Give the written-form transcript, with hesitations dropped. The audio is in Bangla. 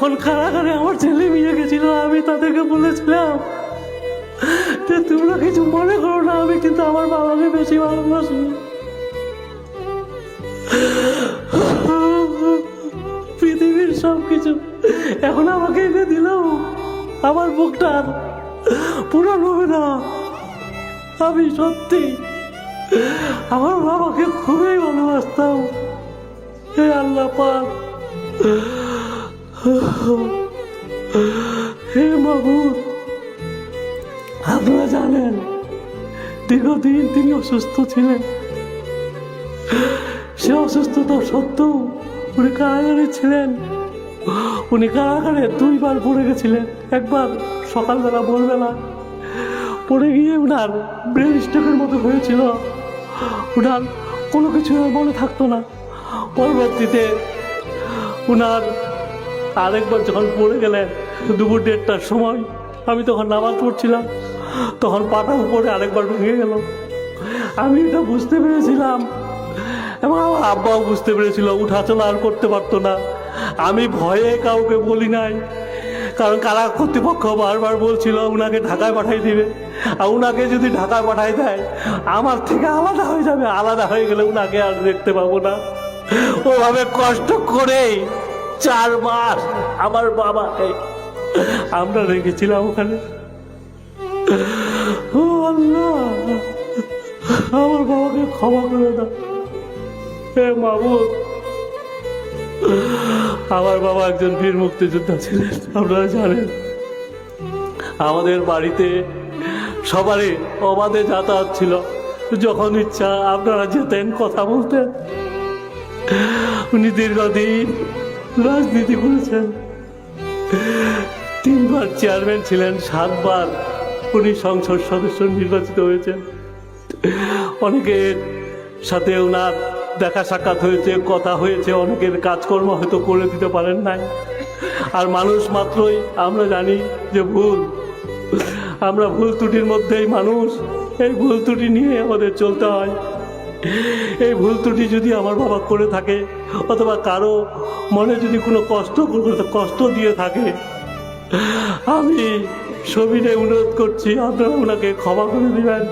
যখন কারাগারে আমার ছেলে মেয়ে গেছিল, আমি তাদেরকে বলেছিলাম যে তোমরা কিছু মনে করো না, আমি কিন্তু আমার বাবাকে বেশি ভালোবাসি। পৃথিবীর সবকিছু এখন আমাকে এনে দিল, আমার বুকটা পূরণ হবে না। আমি সত্যি আমার বাবাকে খুবই ভালোবাসতাম। হে আল্লাহ পাক, হে মাবুদ, আপনারা জানেন দীর্ঘদিন তিনি অসুস্থ ছিলেন। সে অসুস্থতা সত্ত্বেও উনি কারাগারে ছিলেন। উনি কারাগারে 2 বার পড়ে গেছিলেন। একবার সকালবেলা, ভোরবেলা পড়ে গিয়ে উনার ব্রেন স্ট্রোকের মতো হয়েছিল। উনার কোনো কিছু মনে থাকতো না। পরবর্তীতে উনার আরেকবার যখন পড়ে গেলেন দুপুর 1:30টার সময়, আমি তখন নামাজ পড়ছিলাম, তখন পাটা উপরে আরেকবার ভেঙে গেল। আমি এটা বুঝতে পেরেছিলাম এবং আমার আব্বাও বুঝতে পেরেছিল। উঠা চলা আর করতে পারতো না। আমি ভয়ে কাউকে বলি নাই, কারণ কারা কর্তৃপক্ষ বারবার বলছিল উনাকে ঢাকায় পাঠাই দিবে, আর উনাকে যদি ঢাকায় পাঠাই দেয় আমার থেকে আলাদা হয়ে যাবে। আলাদা হয়ে গেলে উনাকে আর দেখতে পাবো না। ওভাবে কষ্ট করে 4 মাস আমার বাবাকে আমরা রেখেছিলাম ওখানে। ও আল্লাহ, আমার বাবাকে ক্ষমা করে দাও। হে মাবুদ, আমার বাবা একজন বীর মুক্তিযোদ্ধা ছিলেন। আপনারা জানেন আমাদের বাড়িতে সবারই অবাধে যাতায়াত ছিল। যখন ইচ্ছা আপনারা যেতেন, কথা বলতেন। উনি দীর্ঘদিন রাজনীতি করেছেন। 3 বার চেয়ারম্যান ছিলেন, 7 বার উনি সংসদ সদস্য নির্বাচিত হয়েছেন। অনেকের সাথে ওনার দেখা সাক্ষাৎ হয়েছে, কথা হয়েছে। অনেকের কাজকর্ম হয়তো করে দিতে পারেন নাই। আর মানুষ মাত্রই আমরা জানি যে ভুল, আমরা ভুল ত্রুটির মধ্যেই মানুষ। এই ভুল ত্রুটি নিয়ে আমাদের চলতে হয়। এই ভুল ত্রুটি যদি আমার বাবা করে থাকে, অথবা কারো মনে যদি কোনো কষ্ট দিয়ে থাকে, আমি সবিনয়ে অনুরোধ করছি আপনারা ওনাকে ক্ষমা করে দিবেন।